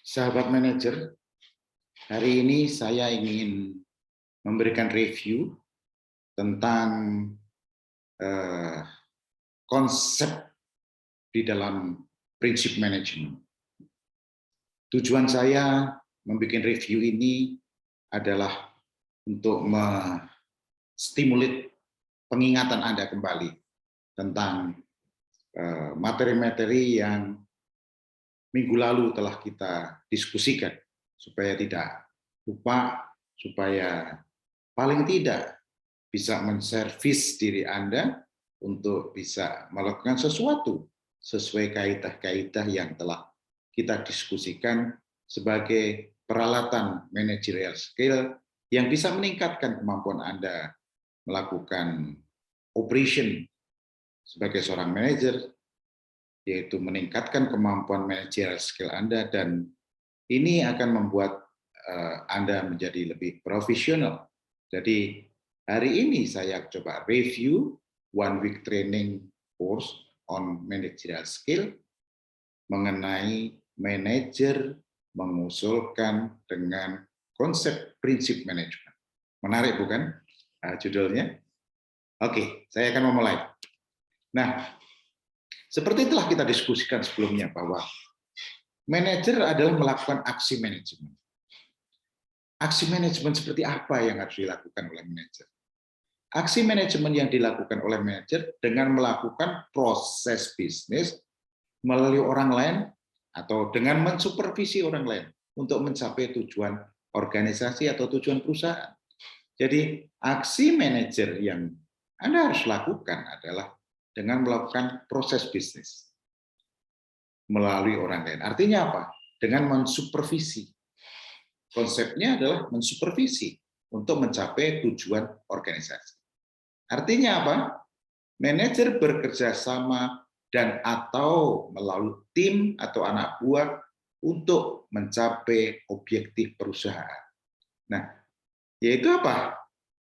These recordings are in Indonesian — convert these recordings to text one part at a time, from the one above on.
Sahabat manajer, hari ini saya ingin memberikan review tentang konsep di dalam prinsip manajemen. Tujuan saya membuat review ini adalah untuk stimulit pengingatan Anda kembali tentang materi-materi yang minggu lalu telah kita diskusikan, supaya tidak lupa, supaya paling tidak bisa menservis diri Anda untuk bisa melakukan sesuatu sesuai kaidah-kaidah yang telah kita diskusikan sebagai peralatan managerial skill yang bisa meningkatkan kemampuan Anda melakukan operation sebagai seorang manajer, yaitu meningkatkan kemampuan managerial skill Anda, dan ini akan membuat Anda menjadi lebih profesional. Jadi hari ini saya coba review one week training course on managerial skill mengenai manajer mengusulkan dengan konsep prinsip manajemen. Menarik bukan judulnya? Oke, saya akan memulai. Nah, seperti telah kita diskusikan sebelumnya bahwa manajer adalah melakukan aksi manajemen. Aksi manajemen seperti apa yang harus dilakukan oleh manajer? Aksi manajemen yang dilakukan oleh manajer dengan melakukan proses bisnis melalui orang lain atau dengan mensupervisi orang lain untuk mencapai tujuan organisasi atau tujuan perusahaan. Jadi aksi manajer yang Anda harus lakukan adalah dengan melakukan proses bisnis melalui orang lain. Artinya apa? Dengan mensupervisi. Konsepnya adalah mensupervisi untuk mencapai tujuan organisasi. Artinya apa? Manajer bekerja sama dan atau melalui tim atau anak buah untuk mencapai objektif perusahaan. Nah, yaitu apa?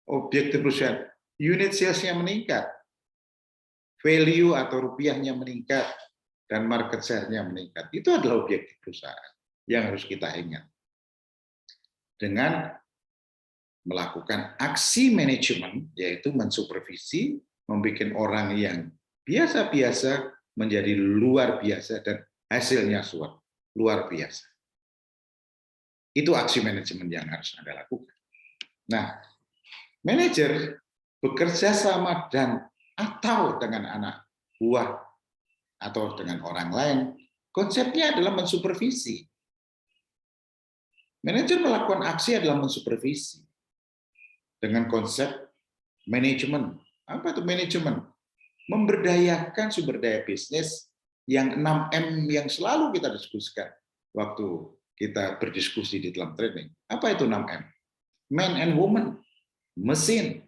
Objektif perusahaan. Unit sales-nya meningkat, value atau rupiahnya meningkat, dan market share-nya meningkat. Itu adalah objektif perusahaan yang harus kita ingat. Dengan melakukan aksi manajemen, yaitu mensupervisi, membuat orang yang biasa-biasa menjadi luar biasa dan hasilnya luar biasa. Itu aksi manajemen yang harus Anda lakukan. Nah, manajer bekerja sama dan atau dengan anak buah atau dengan orang lain, konsepnya adalah mensupervisi. Manajer melakukan aksi adalah mensupervisi dengan konsep manajemen. Apa itu manajemen? Memberdayakan sumber daya bisnis yang 6M yang selalu kita diskusikan waktu kita berdiskusi di dalam training. Apa itu 6M? Man and woman, mesin,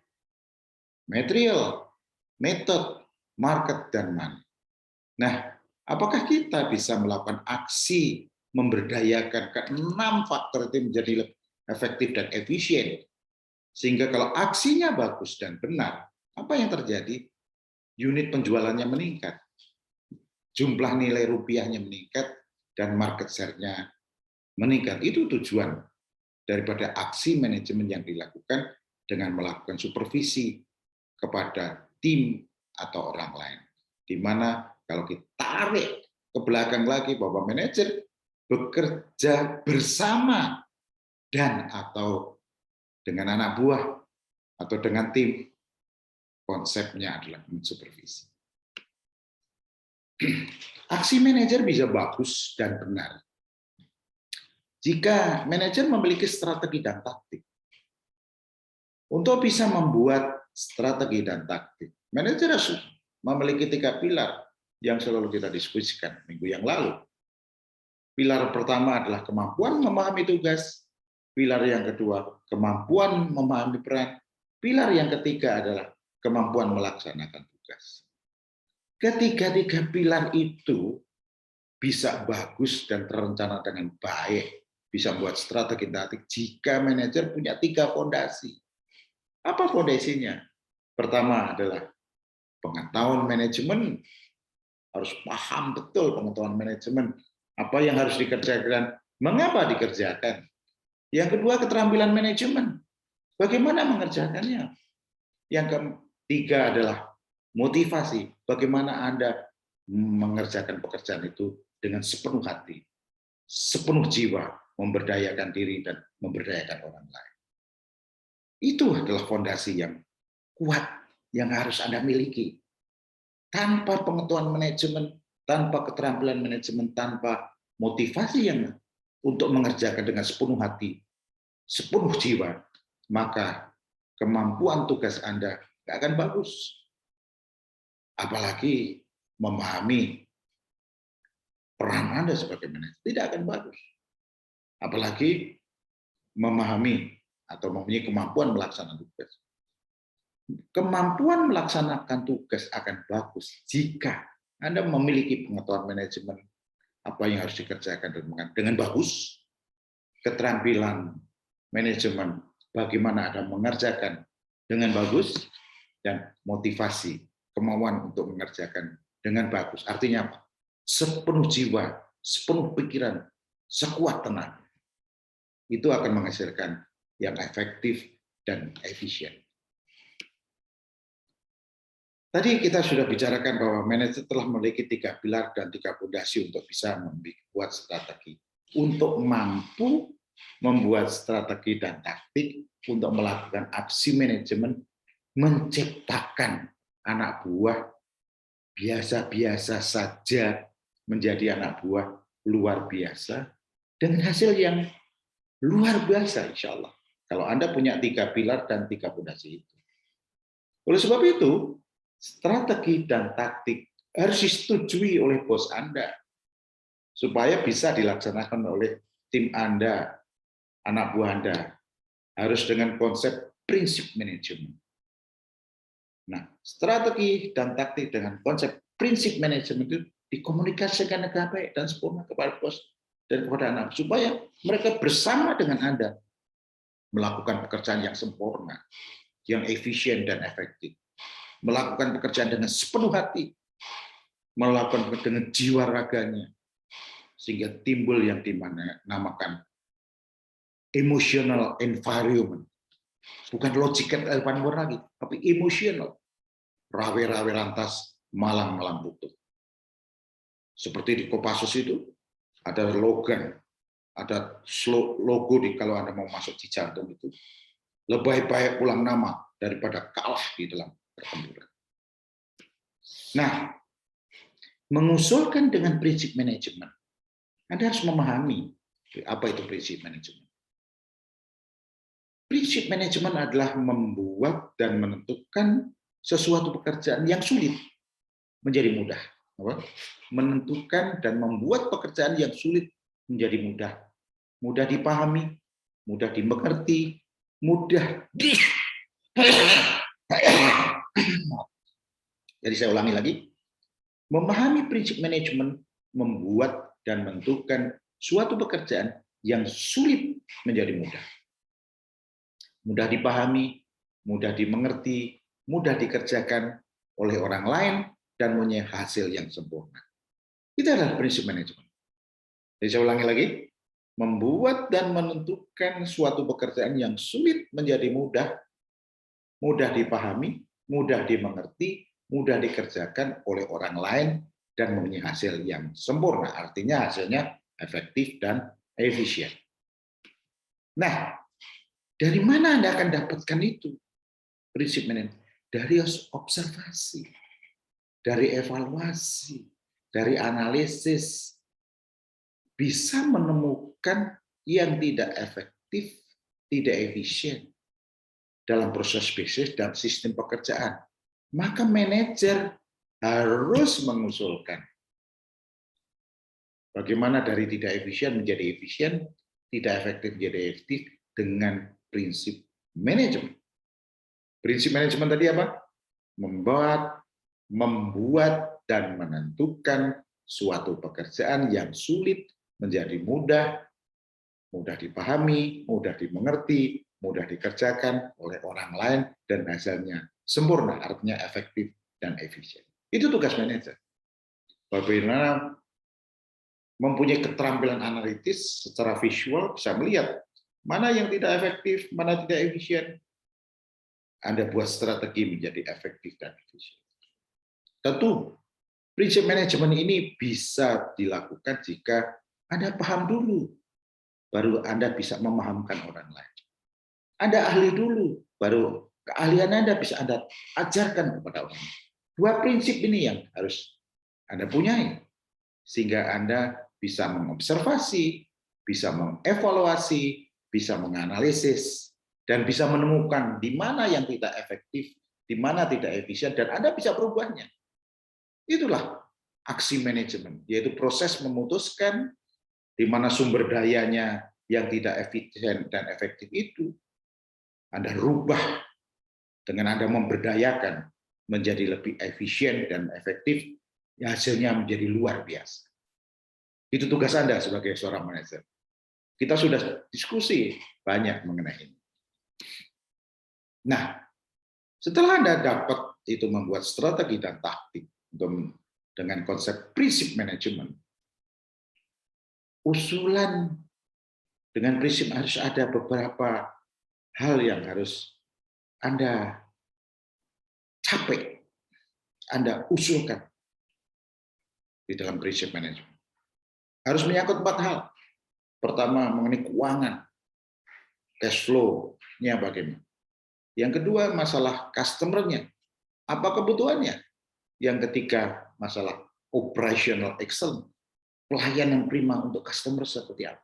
material, method, market, dan money. Nah, apakah kita bisa melakukan aksi memberdayakan ke-6 faktor itu menjadi lebih efektif dan efisien? Sehingga kalau aksinya bagus dan benar, apa yang terjadi? Unit penjualannya meningkat, jumlah nilai rupiahnya meningkat, dan market share-nya meningkat. Itu tujuan daripada aksi manajemen yang dilakukan dengan melakukan supervisi kepada tim atau orang lain. Di mana kalau kita tarik ke belakang lagi bahwa manajer bekerja bersama dan atau dengan anak buah atau dengan tim, konsepnya adalah mensupervisi. Aksi manajer bisa bagus dan benar jika manajer memiliki strategi dan taktik. Untuk bisa membuat strategi dan taktik, manajer harus memiliki 3 pilar yang selalu kita diskusikan minggu yang lalu. Pilar pertama adalah kemampuan memahami tugas, pilar yang kedua kemampuan memahami peran, pilar yang ketiga adalah kemampuan melaksanakan tugas. Ketiga-tiga pilar itu bisa bagus dan terencana dengan baik, bisa membuat strategi taktik jika manajer punya 3 fondasi. Apa fondasinya? Pertama adalah pengetahuan manajemen, harus paham betul pengetahuan manajemen, apa yang harus dikerjakan Mengapa dikerjakan? Yang kedua, keterampilan manajemen. Bagaimana mengerjakannya? Yang ketiga adalah motivasi. Bagaimana Anda mengerjakan pekerjaan itu dengan sepenuh hati, sepenuh jiwa, memberdayakan diri dan memberdayakan orang lain. Itu adalah fondasi yang kuat yang harus Anda miliki. Tanpa pengetahuan manajemen, tanpa keterampilan manajemen, tanpa motivasi yang untuk mengerjakan dengan sepenuh hati, sepenuh jiwa, maka kemampuan tugas Anda tidak akan bagus. Apalagi memahami peran Anda sebagai manajer, tidak akan bagus. Apalagi memahami atau mempunyai kemampuan melaksanakan tugas. Kemampuan melaksanakan tugas akan bagus jika Anda memiliki pengetahuan manajemen apa yang harus dikerjakan dengan bagus, keterampilan manajemen bagaimana Anda mengerjakan dengan bagus, dan motivasi, kemauan untuk mengerjakan dengan bagus. Artinya apa? Sepenuh jiwa, sepenuh pikiran, sekuat tenaga. Itu akan menghasilkan yang efektif dan efisien. Tadi kita sudah bicarakan bahwa manajer telah memiliki 3 pilar dan 3 fondasi untuk bisa membuat strategi. Untuk mampu membuat strategi dan taktik untuk melakukan aksi manajemen, menciptakan anak buah biasa-biasa saja menjadi anak buah luar biasa dengan hasil yang luar biasa insya Allah. Kalau Anda punya 3 pilar dan 3 fondasi itu. Oleh sebab itu, strategi dan taktik harus disetujui oleh bos Anda supaya bisa dilaksanakan oleh tim Anda, anak buah Anda. Harus dengan konsep prinsip manajemen. Nah, strategi dan taktik dengan konsep prinsip manajemen itu dikomunikasikan dengan baik dan sempurna kepada bos dan kepada anak supaya mereka bersama dengan Anda melakukan pekerjaan yang sempurna, yang efisien dan efektif. Melakukan pekerjaan dengan sepenuh hati, melakukan dengan jiwa raganya, sehingga timbul yang dinamakan emotional environment. Bukan logical environment lagi, tapi emotional. Rawe-rawe lantas, malang-malang butuh. Seperti di Kopassus itu, ada slogan, ada logo di kalau Anda mau masuk di jantung itu. Lebih baik pulang nama daripada kalah di dalam pertempuran. Nah, mengusulkan dengan prinsip manajemen, Anda harus memahami apa itu prinsip manajemen. Prinsip manajemen adalah membuat dan menentukan sesuatu pekerjaan yang sulit menjadi mudah. Menentukan dan membuat pekerjaan yang sulit menjadi mudah. Mudah dipahami, mudah dimengerti, mudah di... Jadi saya ulangi lagi. Memahami prinsip manajemen membuat dan menentukan suatu pekerjaan yang sulit menjadi mudah. Mudah dipahami, mudah dimengerti, mudah dikerjakan oleh orang lain, dan mempunyai hasil yang sempurna. Itu adalah prinsip manajemen. Jadi saya ulangi lagi, membuat dan menentukan suatu pekerjaan yang sulit menjadi mudah, mudah dipahami, mudah dimengerti, mudah dikerjakan oleh orang lain, dan mempunyai hasil yang sempurna. Artinya hasilnya efektif dan efisien. Nah, dari mana Anda akan dapatkan itu? Prinsip manajemen. Dari observasi, dari evaluasi, dari analisis. Bisa menemukan yang tidak efektif, tidak efisien dalam proses bisnis dan sistem pekerjaan. Maka manajer harus mengusulkan bagaimana dari tidak efisien menjadi efisien, tidak efektif menjadi efektif dengan prinsip manajemen. Prinsip manajemen tadi apa? Membuat dan menentukan suatu pekerjaan yang sulit menjadi mudah, mudah dipahami, mudah dimengerti, mudah dikerjakan oleh orang lain, dan hasilnya sempurna, artinya efektif dan efisien. Itu tugas manajer. Bagaimana mempunyai keterampilan analitis secara visual, bisa melihat mana yang tidak efektif, mana tidak efisien. Anda buat strategi menjadi efektif dan efisien. Tentu, prinsip manajemen ini bisa dilakukan jika Anda paham dulu, baru Anda bisa memahamkan orang lain. Anda ahli dulu, baru keahlian Anda bisa Anda ajarkan kepada orang lain. Dua prinsip ini yang harus Anda punyai, sehingga Anda bisa mengobservasi, bisa mengevaluasi, bisa menganalisis, dan bisa menemukan di mana yang tidak efektif, di mana tidak efisien, dan Anda bisa berubahnya. Itulah aksi manajemen, yaitu proses memutuskan di mana sumber dayanya yang tidak efisien dan efektif itu Anda rubah dengan Anda memberdayakan menjadi lebih efisien dan efektif, hasilnya menjadi luar biasa. Itu tugas Anda sebagai seorang manajer. Kita sudah diskusi banyak mengenai ini. Nah, setelah Anda dapat itu membuat strategi dan taktik dengan konsep prinsip manajemen, usulan dengan prinsip harus ada beberapa hal yang harus Anda capai, Anda usulkan di dalam prinsip manajemen. Harus menyangkut 4 hal. Pertama, mengenai keuangan, cash flow-nya bagaimana. Yang kedua, masalah customer-nya, apa kebutuhannya. Yang ketiga, masalah operational excellence, pelayanan prima untuk customer seperti apa.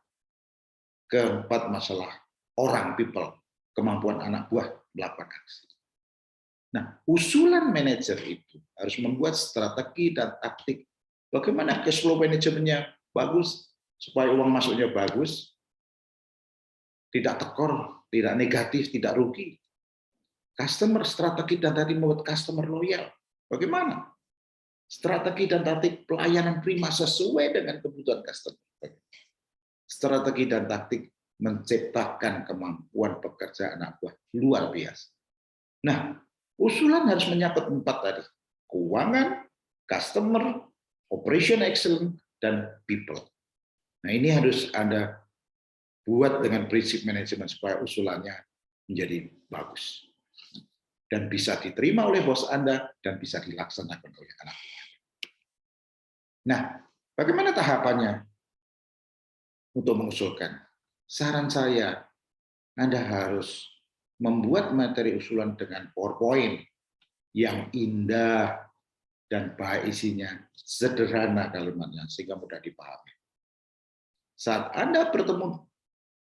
Keempat, masalah orang, people, kemampuan anak buah melakukan aksi. Nah, usulan manajer itu harus membuat strategi dan taktik. Bagaimana cash flow manajemennya bagus, supaya uang masuknya bagus, tidak tekor, tidak negatif, tidak rugi. Customer strategi dan tadi membuat customer loyal. Bagaimana? Strategi dan taktik pelayanan prima sesuai dengan kebutuhan customer. Strategi dan taktik menciptakan kemampuan pekerja anak buah luar biasa. Nah, usulan harus menyangkut 4 tadi. Keuangan, customer, operation excellence, dan people. Nah, ini harus Anda buat dengan prinsip manajemen supaya usulannya menjadi bagus. Dan bisa diterima oleh bos Anda dan bisa dilaksanakan oleh anak buah. Nah, bagaimana tahapannya untuk mengusulkan? Saran saya, Anda harus membuat materi usulan dengan PowerPoint yang indah dan baik isinya, sederhana kalimatnya sehingga mudah dipahami. Saat Anda bertemu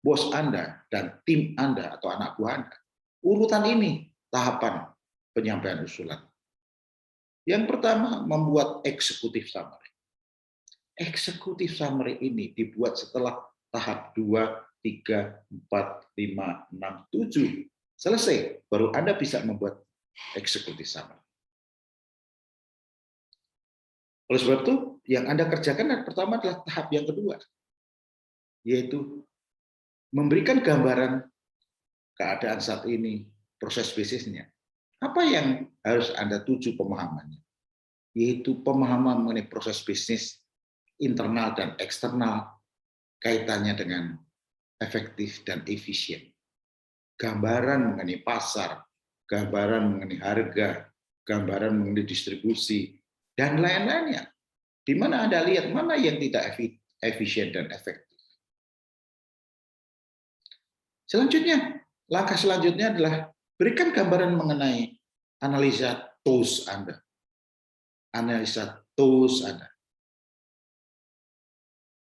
bos Anda dan tim Anda atau anak buah Anda, urutan ini tahapan penyampaian usulan. Yang pertama, membuat executive summary. Executive summary ini dibuat setelah tahap 2, 3, 4, 5, 6, 7. Selesai, baru Anda bisa membuat executive summary. Oleh sebab itu, yang Anda kerjakan yang pertama adalah tahap yang kedua, yaitu memberikan gambaran keadaan saat ini, proses bisnisnya. Apa yang harus Anda tuju pemahamannya? Yaitu pemahaman mengenai proses bisnis internal dan eksternal, kaitannya dengan efektif dan efisien. Gambaran mengenai pasar, gambaran mengenai harga, gambaran mengenai distribusi, dan lain-lainnya. Di mana Anda lihat mana yang tidak efisien dan efektif. Selanjutnya, langkah selanjutnya adalah berikan gambaran mengenai analisa tools Anda. Analisa tools Anda.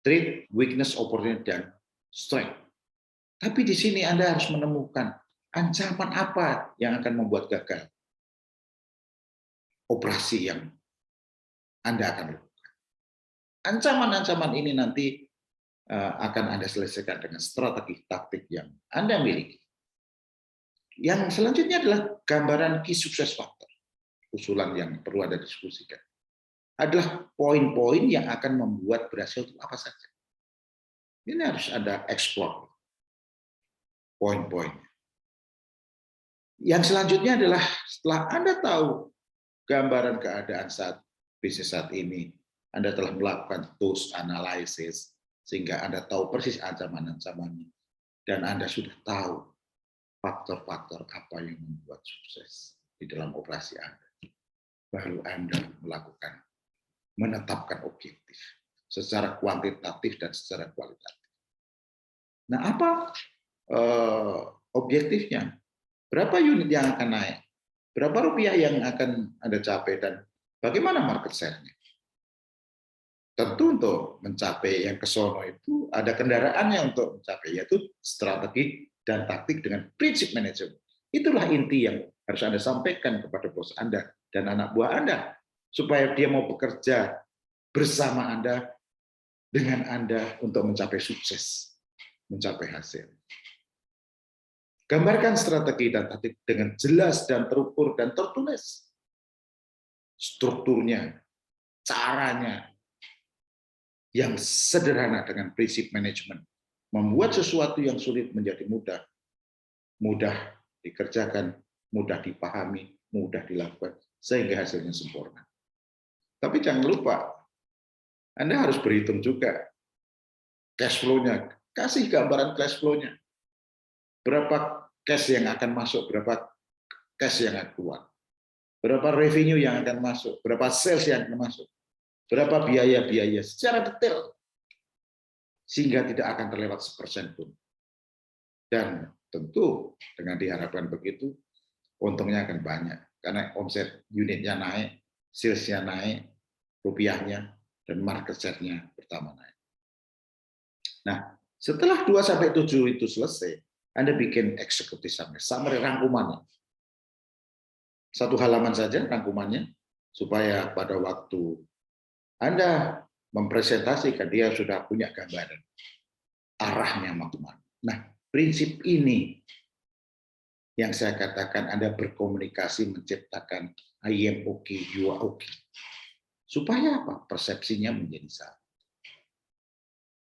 Strength, weakness, opportunity, dan strength. Tapi di sini Anda harus menemukan ancaman apa yang akan membuat gagal operasi yang Anda akan lakukan. Ancaman-ancaman ini nanti akan Anda selesaikan dengan strategi taktik yang Anda miliki. Yang selanjutnya adalah gambaran key success factor. Usulan yang perlu Anda diskusikan adalah poin-poin yang akan membuat berhasil itu apa saja. Ini harus Anda explore poin-poinnya. Yang selanjutnya adalah setelah Anda tahu gambaran keadaan saat bisnis saat ini, Anda telah melakukan TOS analysis, sehingga Anda tahu persis ancaman-ancamannya, dan Anda sudah tahu faktor-faktor apa yang membuat sukses di dalam operasi Anda. Baru Anda menetapkan objektif secara kuantitatif dan secara kualitatif. Nah, apa objektifnya? Berapa unit yang akan naik? Berapa rupiah yang akan Anda capai, dan bagaimana market share-nya? Tentu untuk mencapai yang ke sono itu ada kendaraannya untuk mencapai, yaitu strategi dan taktik dengan prinsip manajemen. Itulah inti yang harus Anda sampaikan kepada bos Anda dan anak buah Anda, supaya dia mau bekerja bersama Anda, dengan Anda untuk mencapai sukses, mencapai hasil. Gambarkan strategi dan taktik dengan jelas dan terukur dan tertulis. Strukturnya, caranya, yang sederhana dengan prinsip manajemen. Membuat sesuatu yang sulit menjadi mudah. Mudah dikerjakan, mudah dipahami, mudah dilakukan, sehingga hasilnya sempurna. Tapi jangan lupa, Anda harus berhitung juga cash flow-nya. Kasih gambaran cash flow-nya. Berapa cash yang akan masuk, berapa cash yang akan keluar. Berapa revenue yang akan masuk, berapa sales yang akan masuk. Berapa biaya-biaya secara detail, sehingga tidak akan terlewat 1% pun. Dan tentu dengan diharapkan begitu, untungnya akan banyak. Karena omset unitnya naik, sales-nya naik, rupiahnya, dan market share-nya pertama naik. Nah, setelah 2-7 itu selesai, Anda bikin eksekutif summary rangkumannya. 1 halaman saja rangkumannya, supaya pada waktu Anda mempresentasikan, dia sudah punya gambaran arahnya mau kemana. Nah, prinsip ini yang saya katakan Anda berkomunikasi, menciptakan I am okay, you are okay. Supaya apa? Persepsinya menjadi sama.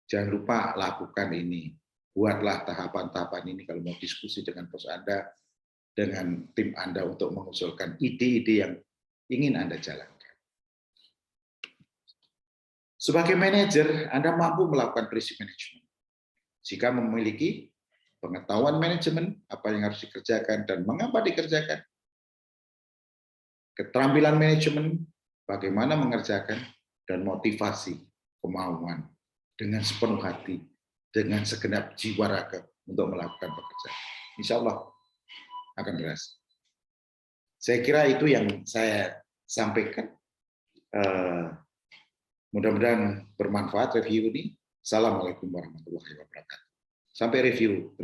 Jangan lupa lakukan ini. Buatlah tahapan-tahapan ini kalau mau diskusi dengan bos Anda, dengan tim Anda untuk mengusulkan ide-ide yang ingin Anda jalankan. Sebagai manajer, Anda mampu melakukan prinsip manajemen. Jika memiliki pengetahuan manajemen, apa yang harus dikerjakan dan mengapa dikerjakan, keterampilan manajemen, bagaimana mengerjakan, dan motivasi, kemauan, dengan sepenuh hati, dengan segenap jiwa raga untuk melakukan pekerjaan. Insya Allah akan berhasil. Saya kira itu yang saya sampaikan. Mudah-mudahan bermanfaat review ini. Assalamualaikum warahmatullahi wabarakatuh. Sampai review berikutnya.